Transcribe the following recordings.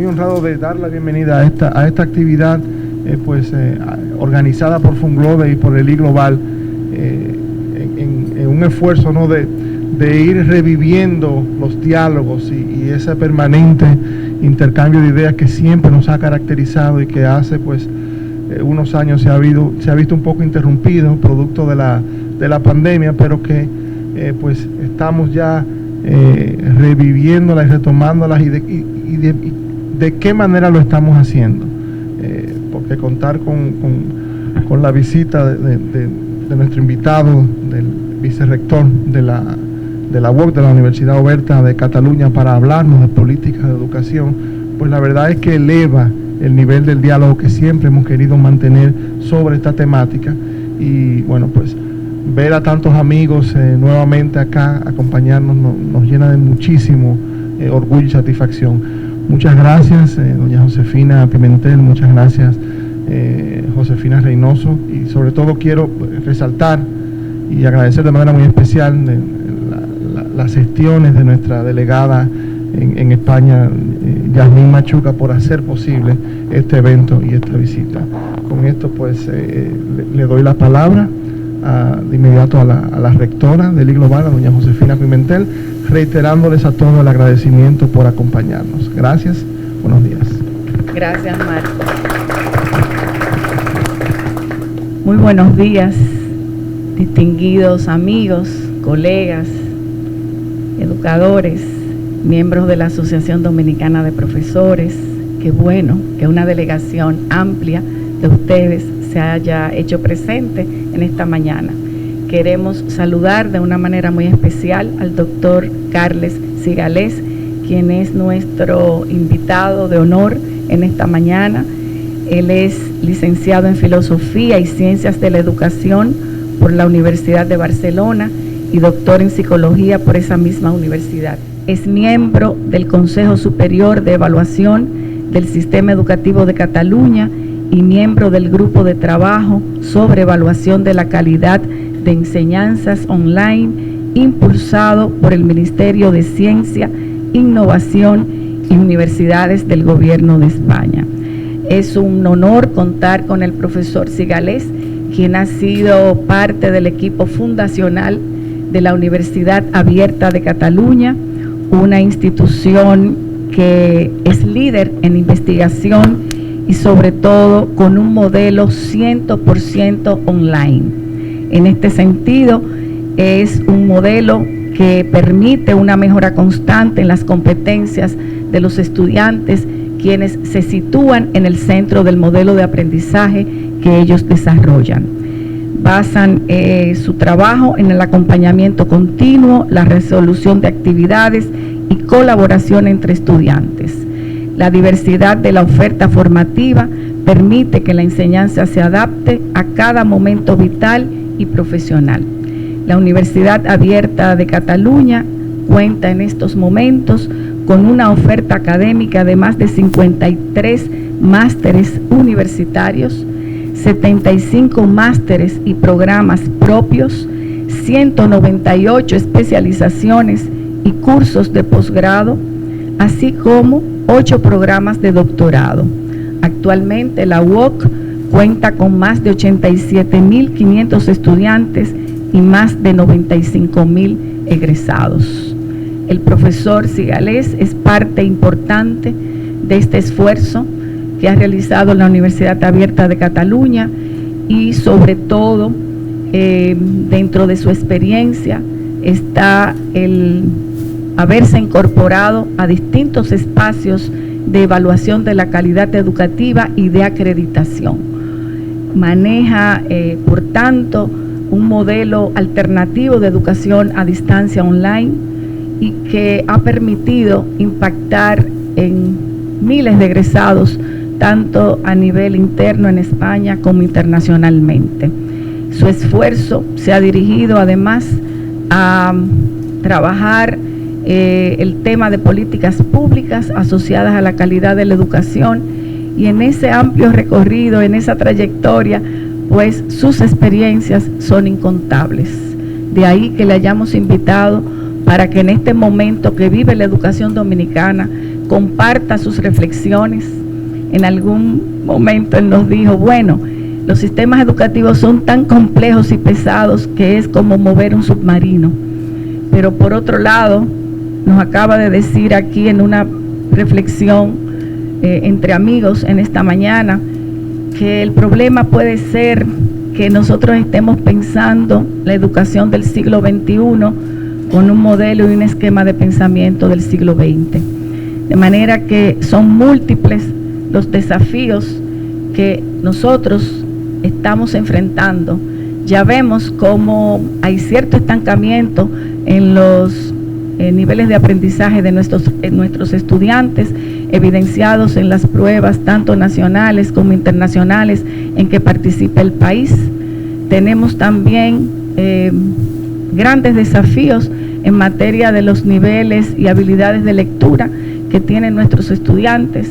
muy honrado de dar la bienvenida a esta actividad organizada por Funglobe y por el iGlobal en un esfuerzo, ¿no?, de ir reviviendo los diálogos y ese permanente intercambio de ideas que siempre nos ha caracterizado y que hace unos años se ha visto un poco interrumpido producto de la pandemia, pero que estamos ya reviviéndolas y retomándolas y de qué manera lo estamos haciendo, porque contar con la visita de nuestro invitado, del vicerrector de la UOC, de la Universidad Oberta de Cataluña, para hablarnos de políticas de educación, pues la verdad es que eleva el nivel del diálogo que siempre hemos querido mantener sobre esta temática. Y bueno, pues ver a tantos amigos nuevamente acá acompañarnos nos llena de muchísimo orgullo y satisfacción. Muchas gracias, doña Josefina Pimentel, muchas gracias, Josefina Reynoso, y sobre todo quiero resaltar y agradecer de manera muy especial las gestiones de nuestra delegada en España, Yasmín Machuca, por hacer posible este evento y esta visita. Con esto le doy la palabra de inmediato a la rectora del iGlobal, a doña Josefina Pimentel, reiterándoles a todos el agradecimiento por acompañarnos. Gracias, buenos días. Gracias, Marco. Muy buenos días, distinguidos amigos, colegas, educadores, miembros de la Asociación Dominicana de Profesores. Qué bueno que una delegación amplia de ustedes se haya hecho presente en esta mañana. Queremos saludar de una manera muy especial al doctor Carles Cigales, quien es nuestro invitado de honor en esta mañana. Él es licenciado en Filosofía y Ciencias de la Educación por la Universidad de Barcelona y doctor en Psicología por esa misma universidad. Es miembro del Consejo Superior de Evaluación del Sistema Educativo de Cataluña y miembro del Grupo de Trabajo sobre Evaluación de la Calidad de Enseñanzas Online, impulsado por el Ministerio de Ciencia, Innovación y Universidades del Gobierno de España. Es un honor contar con el profesor Cigales, quien ha sido parte del equipo fundacional de la Universidad Abierta de Cataluña, una institución que es líder en investigación y sobre todo con un modelo 100% online. En este sentido, es un modelo que permite una mejora constante en las competencias de los estudiantes, quienes se sitúan en el centro del modelo de aprendizaje que ellos desarrollan. Basan su trabajo en el acompañamiento continuo, la resolución de actividades y colaboración entre estudiantes. La diversidad de la oferta formativa permite que la enseñanza se adapte a cada momento vital y profesional. La Universidad Abierta de Cataluña cuenta en estos momentos con una oferta académica de más de 53 másteres universitarios, 75 másteres y programas propios, 198 especializaciones y cursos de posgrado, así como 8 programas de doctorado. Actualmente la UOC cuenta con más de 87.500 estudiantes y más de 95.000 egresados. El profesor Cigales es parte importante de este esfuerzo que ha realizado la Universidad Abierta de Cataluña y sobre todo dentro de su experiencia está el haberse incorporado a distintos espacios de evaluación de la calidad educativa y de acreditación. Maneja, por tanto, un modelo alternativo de educación a distancia online y que ha permitido impactar en miles de egresados, tanto a nivel interno en España como internacionalmente. Su esfuerzo se ha dirigido además a trabajar el tema de políticas públicas asociadas a la calidad de la educación, y en ese amplio recorrido, en esa trayectoria, pues sus experiencias son incontables. De ahí que le hayamos invitado para que en este momento que vive la educación dominicana comparta sus reflexiones. En algún momento él nos dijo, bueno, los sistemas educativos son tan complejos y pesados que es como mover un submarino. Pero por otro lado, nos acaba de decir aquí en una reflexión entre amigos en esta mañana, que el problema puede ser que nosotros estemos pensando la educación del siglo XXI con un modelo y un esquema de pensamiento del siglo XX. De manera que son múltiples los desafíos que nosotros estamos enfrentando. Ya vemos cómo hay cierto estancamiento en los niveles de aprendizaje de nuestros estudiantes, evidenciados en las pruebas tanto nacionales como internacionales en que participa el país. Tenemos también grandes desafíos en materia de los niveles y habilidades de lectura que tienen nuestros estudiantes.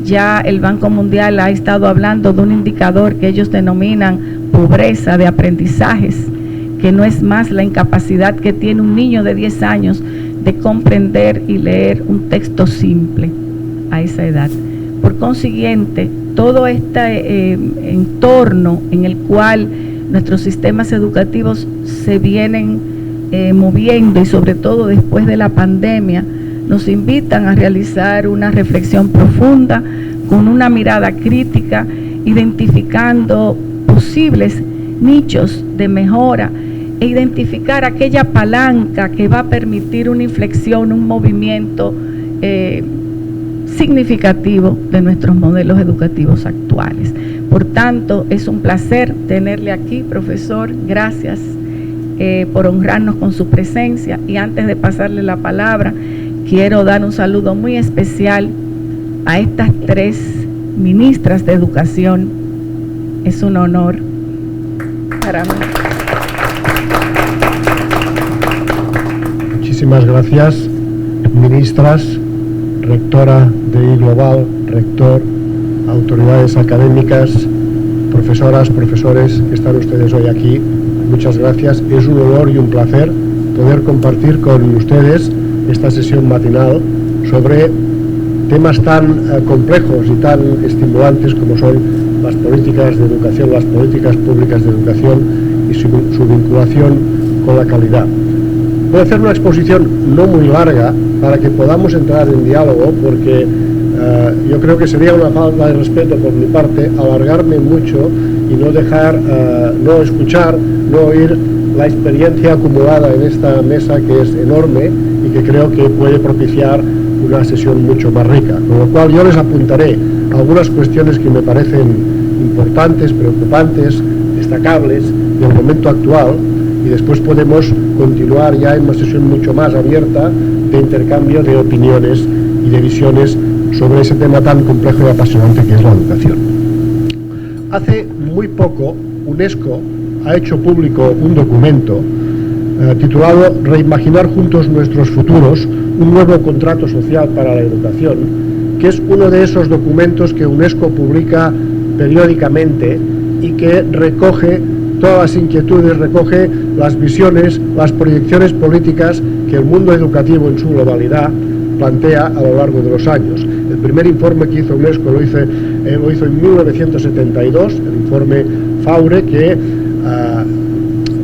Ya el Banco Mundial ha estado hablando de un indicador que ellos denominan pobreza de aprendizajes, que no es más la incapacidad que tiene un niño de 10 años de comprender y leer un texto simple a esa edad. Por consiguiente, todo este entorno en el cual nuestros sistemas educativos se vienen moviendo, y sobre todo después de la pandemia, nos invitan a realizar una reflexión profunda con una mirada crítica, identificando posibles nichos de mejora e identificar aquella palanca que va a permitir una inflexión, un movimiento significativo de nuestros modelos educativos actuales. Por tanto, es un placer tenerle aquí, profesor. Gracias por honrarnos con su presencia. Y antes de pasarle la palabra, quiero dar un saludo muy especial a estas 3 ministras de educación. Es un honor para mí. Muchísimas gracias, ministras, rectora de iGlobal, rector, autoridades académicas, profesoras, profesores que están ustedes hoy aquí. Muchas gracias. Es un honor y un placer poder compartir con ustedes esta sesión matinal sobre temas tan complejos y tan estimulantes como son las políticas de educación, las políticas públicas de educación y su vinculación con la calidad. Voy a hacer una exposición no muy larga para que podamos entrar en diálogo, porque yo creo que sería una falta de respeto por mi parte alargarme mucho y no dejar, no escuchar, no oír la experiencia acumulada en esta mesa, que es enorme y que creo que puede propiciar una sesión mucho más rica. Con lo cual yo les apuntaré algunas cuestiones que me parecen importantes, preocupantes, destacables del momento actual, y después podemos continuar ya en una sesión mucho más abierta de intercambio de opiniones y de visiones sobre ese tema tan complejo y apasionante que es la educación. Hace muy poco, UNESCO ha hecho público un documento titulado Reimaginar juntos nuestros futuros, un nuevo contrato social para la educación, que es uno de esos documentos que UNESCO publica periódicamente y que recoge todas las inquietudes, recoge las visiones, las proyecciones políticas que el mundo educativo en su globalidad plantea a lo largo de los años. El primer informe que hizo UNESCO lo hizo en 1972, el informe Faure, que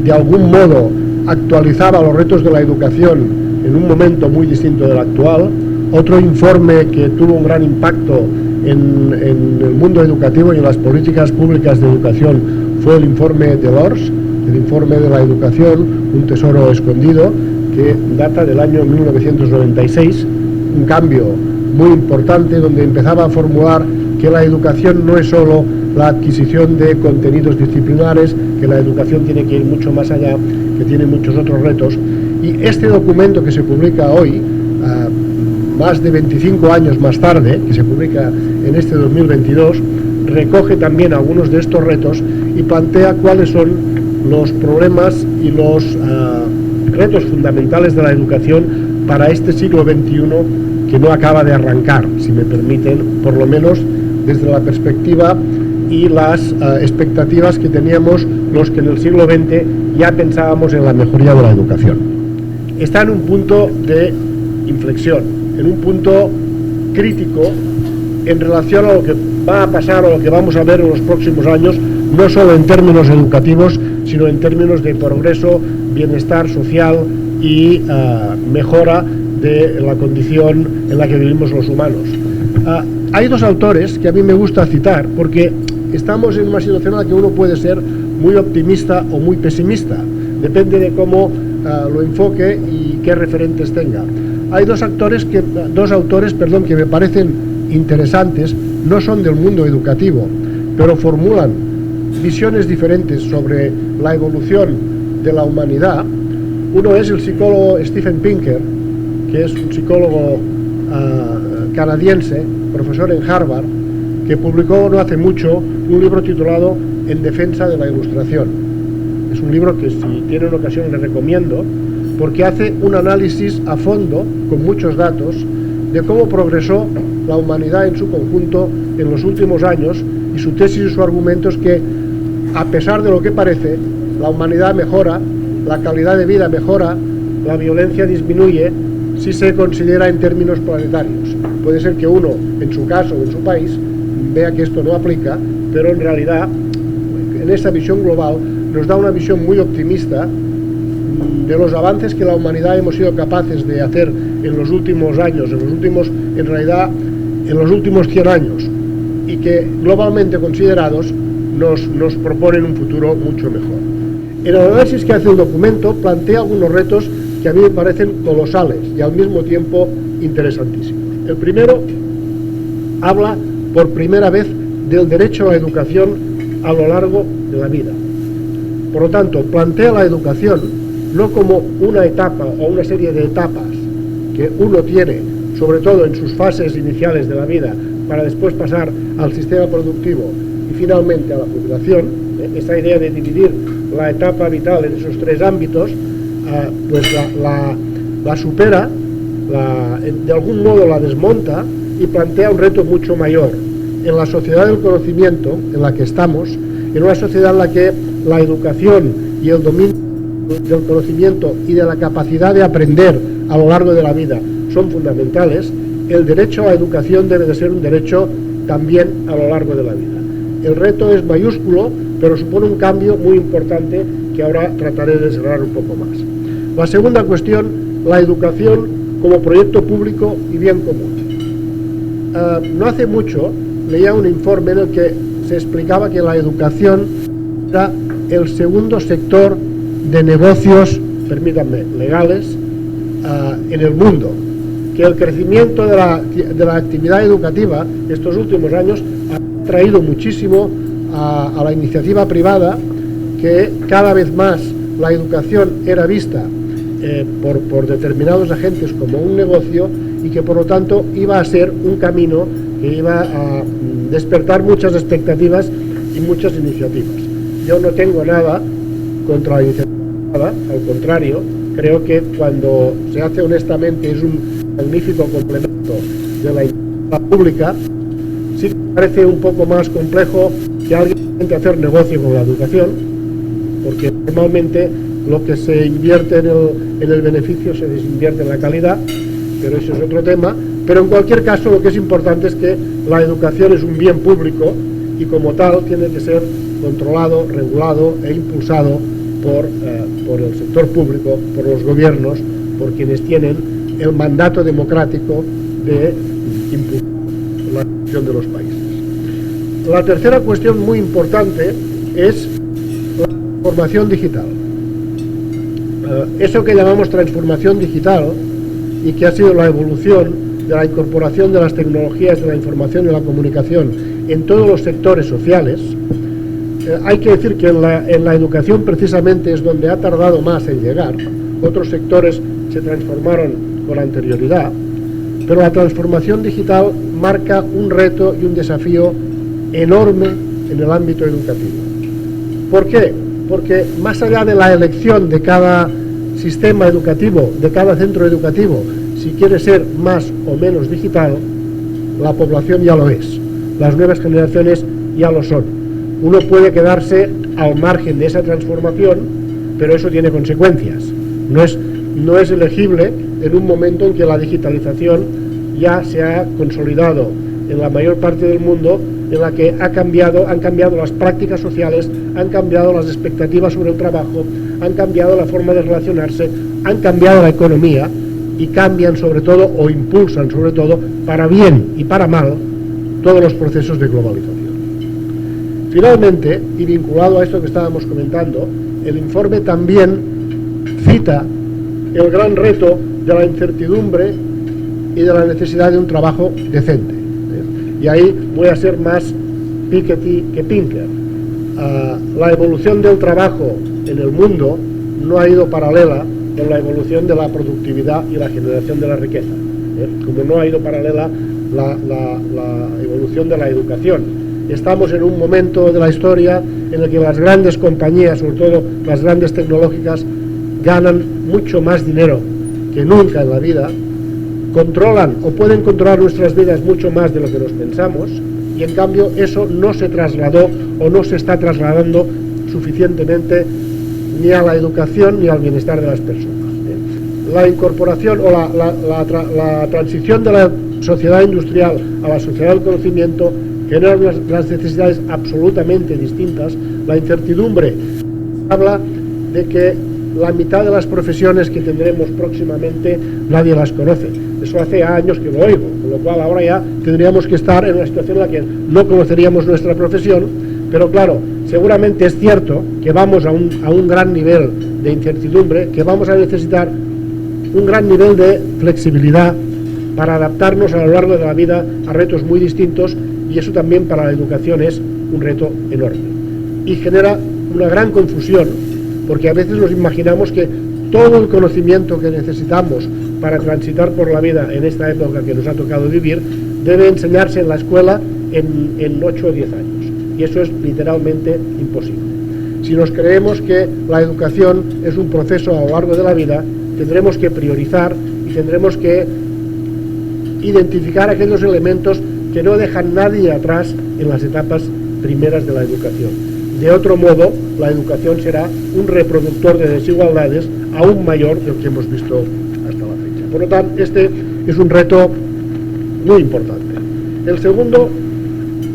de algún modo actualizaba los retos de la educación en un momento muy distinto del actual. Otro informe que tuvo un gran impacto en el mundo educativo y en las políticas públicas de educación fue el informe Delors, el informe de la educación, un tesoro escondido, que data del año 1996, un cambio muy importante donde empezaba a formular que la educación no es solo la adquisición de contenidos disciplinares, que la educación tiene que ir mucho más allá, que tiene muchos otros retos. Y este documento que se publica hoy, más de 25 años más tarde, que se publica en este 2022, recoge también algunos de estos retos y plantea cuáles son los problemas y los retos fundamentales de la educación para este siglo XXI, que no acaba de arrancar, si me permiten, por lo menos desde la perspectiva y las expectativas que teníamos los que en el siglo XX ya pensábamos en la mejoría de la educación. está en un punto de inflexión, en un punto crítico en relación a lo que va a pasar o lo que vamos a ver en los próximos años, no solo en términos educativos, sino en términos de progreso, bienestar social y mejora de la condición en la que vivimos los humanos. Hay dos autores que a mí me gusta citar, porque estamos en una situación en la que uno puede ser muy optimista o muy pesimista, depende de cómo lo enfoque y qué referentes tenga. Hay dos autores que me parecen interesantes, no son del mundo educativo, pero formulan visiones diferentes sobre la evolución de la humanidad. Uno es el psicólogo Steven Pinker, que es un psicólogo canadiense, profesor en Harvard, que publicó no hace mucho un libro titulado En defensa de la ilustración. Es un libro que, si tienen ocasión, les recomiendo, porque hace un análisis a fondo, con muchos datos, de cómo progresó la humanidad en su conjunto en los últimos años, y su tesis y su argumento es que, a pesar de lo que parece, la humanidad mejora, la calidad de vida mejora, la violencia disminuye, si se considera en términos planetarios. Puede ser que uno, en su caso o en su país, vea que esto no aplica, pero en realidad, en esta visión global, nos da una visión muy optimista de los avances que la humanidad hemos sido capaces de hacer en los últimos años, en los últimos 100 años, y que globalmente considerados nos proponen un futuro mucho mejor. El análisis que hace el documento plantea algunos retos que a mí me parecen colosales y al mismo tiempo interesantísimos. El primero habla por primera vez del derecho a la educación a lo largo de la vida. Por lo tanto, plantea la educación no como una etapa o una serie de etapas que uno tiene, sobre todo en sus fases iniciales de la vida, para después pasar al sistema productivo y finalmente a la jubilación. Esta idea de dividir la etapa vital en esos tres ámbitos, pues la supera, de algún modo la desmonta y plantea un reto mucho mayor. En la sociedad del conocimiento en la que estamos, en una sociedad en la que la educación y el dominio del conocimiento y de la capacidad de aprender a lo largo de la vida son fundamentales, el derecho a la educación debe de ser un derecho también a lo largo de la vida. El reto es mayúsculo, pero supone un cambio muy importante que ahora trataré de desgranar un poco más. La segunda cuestión, la educación como proyecto público y bien común. No hace mucho leía un informe en el que se explicaba que la educación era el segundo sector de negocios, permítanme, legales en el mundo, que el crecimiento de la actividad educativa estos últimos años ha traído muchísimo a la iniciativa privada, que cada vez más la educación era vista por determinados agentes como un negocio, y que por lo tanto iba a ser un camino que iba a despertar muchas expectativas y muchas iniciativas. Yo no tengo nada contra la iniciativa privada, al contrario, creo que cuando se hace honestamente es un magnífico complemento de la iniciativa pública. Sí que me parece un poco más complejo que alguien intente hacer negocio con la educación, porque normalmente lo que se invierte en el beneficio se desinvierte en la calidad, pero eso es otro tema. Pero en cualquier caso, lo que es importante es que la educación es un bien público y como tal tiene que ser controlado, regulado e impulsado por el sector público, por los gobiernos, por quienes tienen el mandato democrático de impulsar la educación de los países. La tercera cuestión muy importante es la transformación digital. Eso que llamamos transformación digital, y que ha sido la evolución de la incorporación de las tecnologías de la información y la comunicación en todos los sectores sociales, hay que decir que en la educación precisamente es donde ha tardado más en llegar. Otros sectores se transformaron con anterioridad, pero la transformación digital marca un reto y un desafío enorme en el ámbito educativo. ¿Por qué? Porque más allá de la elección de cada sistema educativo, de cada centro educativo, si quiere ser más o menos digital, la población ya lo es, las nuevas generaciones ya lo son. Uno puede quedarse al margen de esa transformación, pero eso tiene consecuencias. No es no es elegible en un momento en que la digitalización ya se ha consolidado en la mayor parte del mundo, en la que han cambiado las prácticas sociales, han cambiado las expectativas sobre el trabajo, han cambiado la forma de relacionarse, han cambiado la economía y cambian sobre todo, o impulsan sobre todo, para bien y para mal, todos los procesos de globalización. Finalmente, y vinculado a esto que estábamos comentando, el informe también cita el gran reto de la incertidumbre y de la necesidad de un trabajo decente. Y ahí voy a ser más Piketty que Pinker. La evolución del trabajo en el mundo no ha ido paralela con la evolución de la productividad y la generación de la riqueza, como no ha ido paralela la evolución de la educación. Estamos en un momento de la historia en el que las grandes compañías, sobre todo las grandes tecnológicas, ganan mucho más dinero que nunca en la vida, controlan o pueden controlar nuestras vidas mucho más de lo que nos pensamos, y en cambio eso no se trasladó o no se está trasladando suficientemente ni a la educación ni al bienestar de las personas. La incorporación o la transición de la sociedad industrial a la sociedad del conocimiento genera unas necesidades absolutamente distintas. La incertidumbre habla de que la mitad de las profesiones que tendremos próximamente nadie las conoce. Eso hace años que lo oigo, con lo cual ahora ya tendríamos que estar en una situación en la que no conoceríamos nuestra profesión, pero claro, seguramente es cierto que vamos a un gran nivel de incertidumbre, que vamos a necesitar un gran nivel de flexibilidad para adaptarnos a lo largo de la vida a retos muy distintos, y eso también para la educación es un reto enorme. Y genera una gran confusión, porque a veces nos imaginamos que todo el conocimiento que necesitamos para transitar por la vida en esta época que nos ha tocado vivir debe enseñarse en la escuela en 8 o 10 años, y eso es literalmente imposible. Si nos creemos que la educación es un proceso a lo largo de la vida, tendremos que priorizar y tendremos que identificar aquellos elementos que no dejan nadie atrás en las etapas primeras de la educación. De otro modo, la educación será un reproductor de desigualdades aún mayor del que hemos visto hasta la fecha. Por lo tanto, este es un reto muy importante. El segundo,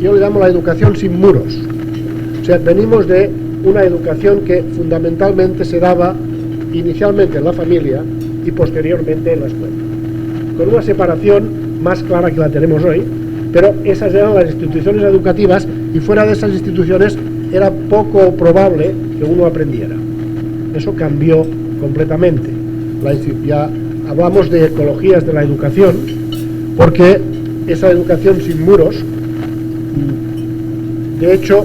yo le llamo la educación sin muros. O sea, venimos de una educación que fundamentalmente se daba inicialmente en la familia y posteriormente en la escuela, con una separación más clara que la tenemos hoy, pero esas eran las instituciones educativas, y fuera de esas instituciones era poco probable que uno aprendiera. Eso cambió completamente. Ya hablamos de ecologías de la educación, porque esa educación sin muros, de hecho,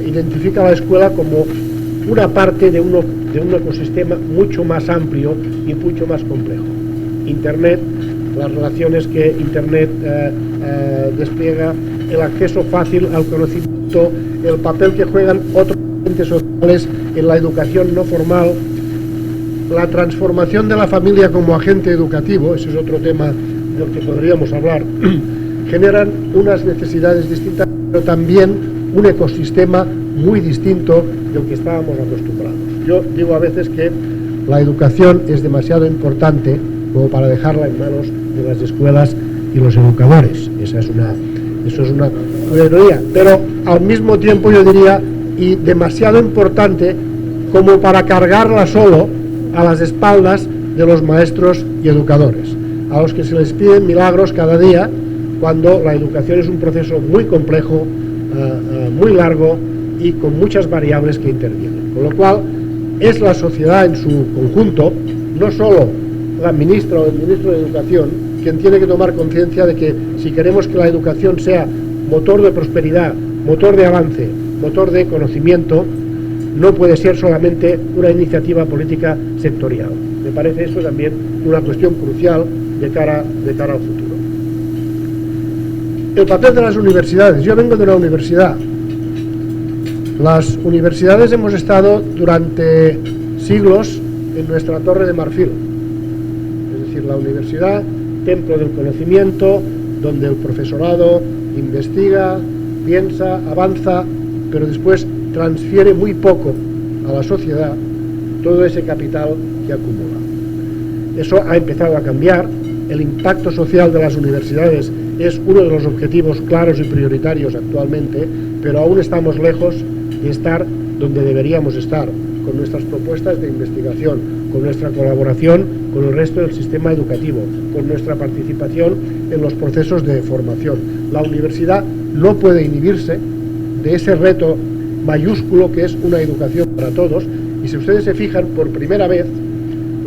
identifica a la escuela como una parte de un ecosistema mucho más amplio y mucho más complejo. Internet, las relaciones que Internet despliega, el acceso fácil al conocimiento, el papel que juegan otros agentes sociales en la educación no formal, la transformación de la familia como agente educativo, ese es otro tema del que podríamos hablar, generan unas necesidades distintas, pero también un ecosistema muy distinto del que estábamos acostumbrados. Yo digo a veces que la educación es demasiado importante como para dejarla en manos de las escuelas y los educadores. Eso es una ironía, pero al mismo tiempo yo diría, y demasiado importante como para cargarla solo a las espaldas de los maestros y educadores, a los que se les piden milagros cada día, cuando la educación es un proceso muy complejo, muy largo y con muchas variables que intervienen. Con lo cual, es la sociedad en su conjunto, no solo la ministra o el ministro de Educación, quien tiene que tomar conciencia de que si queremos que la educación sea motor de prosperidad, motor de avance, motor de conocimiento, no puede ser solamente una iniciativa política sectorial. Me parece eso también una cuestión crucial de cara al futuro. El papel de las universidades. Yo vengo de una universidad. Las universidades hemos estado durante siglos en nuestra torre de marfil. Es decir, la universidad, templo del conocimiento, donde el profesorado investiga, piensa, avanza, pero después transfiere muy poco a la sociedad todo ese capital que que acumula. Eso ha empezado a cambiar. El impacto social de las universidades es uno de los objetivos claros y prioritarios actualmente, pero aún estamos lejos de estar donde deberíamos estar, con nuestras propuestas de investigación, con nuestra colaboración con el resto del sistema educativo, con nuestra participación en los procesos de formación. La universidad no puede inhibirse de ese reto mayúsculo que es una educación para todos, y si ustedes se fijan, por primera vez,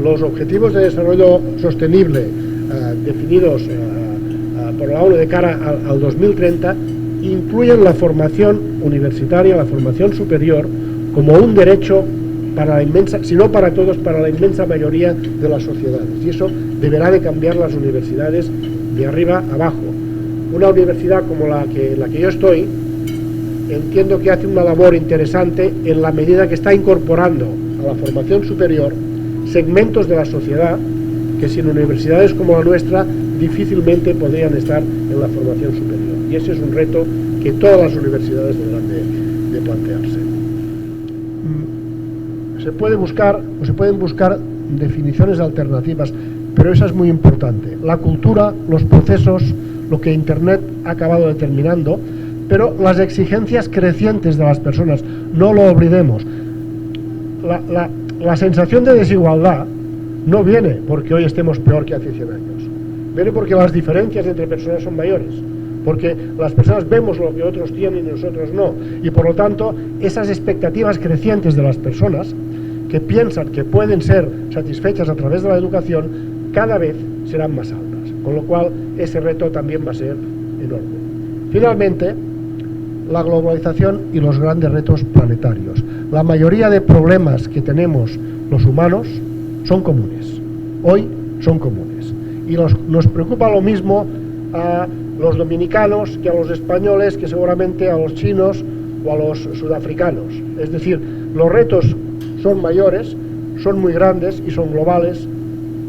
los objetivos de desarrollo sostenible definidos por la ONU de cara al 2030 incluyen la formación universitaria, la formación superior, como un derecho para la inmensa, si no para todos, para la inmensa mayoría de las sociedades, y eso deberá de cambiar las universidades de arriba abajo. Una universidad como la que yo estoy, entiendo que hace una labor interesante en la medida que está incorporando a la formación superior segmentos de la sociedad que sin universidades como la nuestra difícilmente podrían estar en la formación superior, y ese es un reto que todas las universidades deberán de plantearse. Se pueden buscar definiciones alternativas, pero esa es muy importante. La cultura, los procesos, lo que Internet ha acabado determinando, pero las exigencias crecientes de las personas, no lo olvidemos. La sensación de desigualdad no viene porque hoy estemos peor que hace 100 años, viene porque las diferencias entre personas son mayores, porque las personas vemos lo que otros tienen y nosotros no, y por lo tanto esas expectativas crecientes de las personas que piensan que pueden ser satisfechas a través de la educación cada vez serán más altas, con lo cual ese reto también va a ser enorme. Finalmente, la globalización y los grandes retos planetarios. La mayoría de problemas que tenemos los humanos son comunes, hoy son comunes, y nos preocupa lo mismo a los dominicanos que a los españoles, que seguramente a los chinos o a los sudafricanos. Es decir, los retos son mayores, son muy grandes y son globales.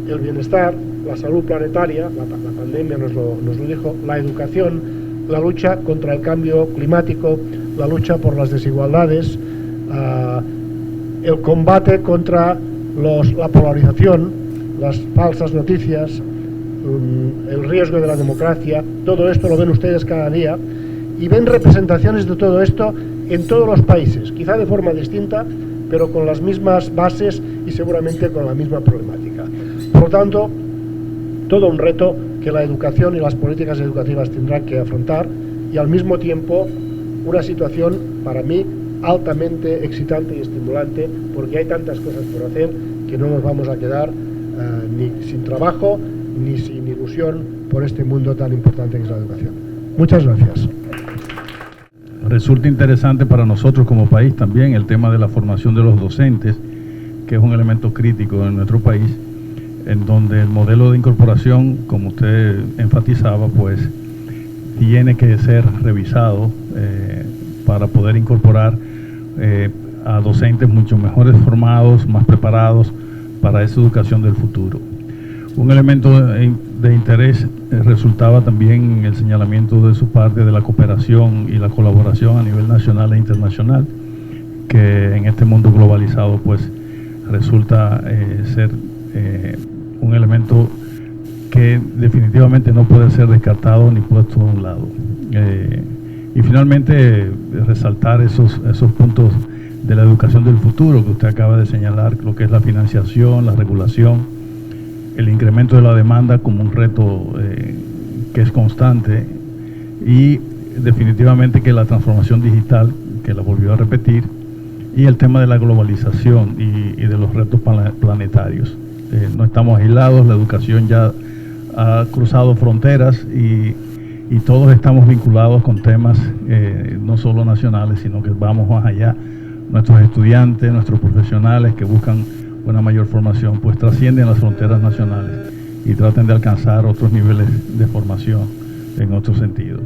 El bienestar, la salud planetaria, la pandemia nos lo dijo, la educación, la lucha contra el cambio climático, la lucha por las desigualdades, el combate contra la polarización, las falsas noticias, el riesgo de la democracia. Todo esto lo ven ustedes cada día y ven representaciones de todo esto en todos los países, quizá de forma distinta, pero con las mismas bases y seguramente con la misma problemática. Por lo tanto, todo un reto que la educación y las políticas educativas tendrán que afrontar, y al mismo tiempo una situación para mí altamente excitante y estimulante, porque hay tantas cosas por hacer que no nos vamos a quedar ni sin trabajo ni sin ilusión por este mundo tan importante que es la educación. Muchas gracias. Resulta interesante para nosotros como país también el tema de la formación de los docentes, que es un elemento crítico en nuestro país, en donde el modelo de incorporación, como usted enfatizaba, pues tiene que ser revisado para poder incorporar a docentes mucho mejores formados, más preparados para esa educación del futuro. Un elemento de interés resultaba también el señalamiento de su parte de la cooperación y la colaboración a nivel nacional e internacional, que en este mundo globalizado pues resulta ser un elemento que definitivamente no puede ser descartado ni puesto a un lado. Y finalmente resaltar esos puntos de la educación del futuro que usted acaba de señalar, lo que es la financiación, la regulación, el incremento de la demanda como un reto que es constante, y definitivamente que la transformación digital, que la volvió a repetir, y el tema de la globalización y de los retos planetarios. No estamos aislados, la educación ya ha cruzado fronteras y todos estamos vinculados con temas no solo nacionales, sino que vamos más allá. Nuestros estudiantes, nuestros profesionales que buscan una mayor formación, pues trascienden las fronteras nacionales y traten de alcanzar otros niveles de formación en otros sentidos.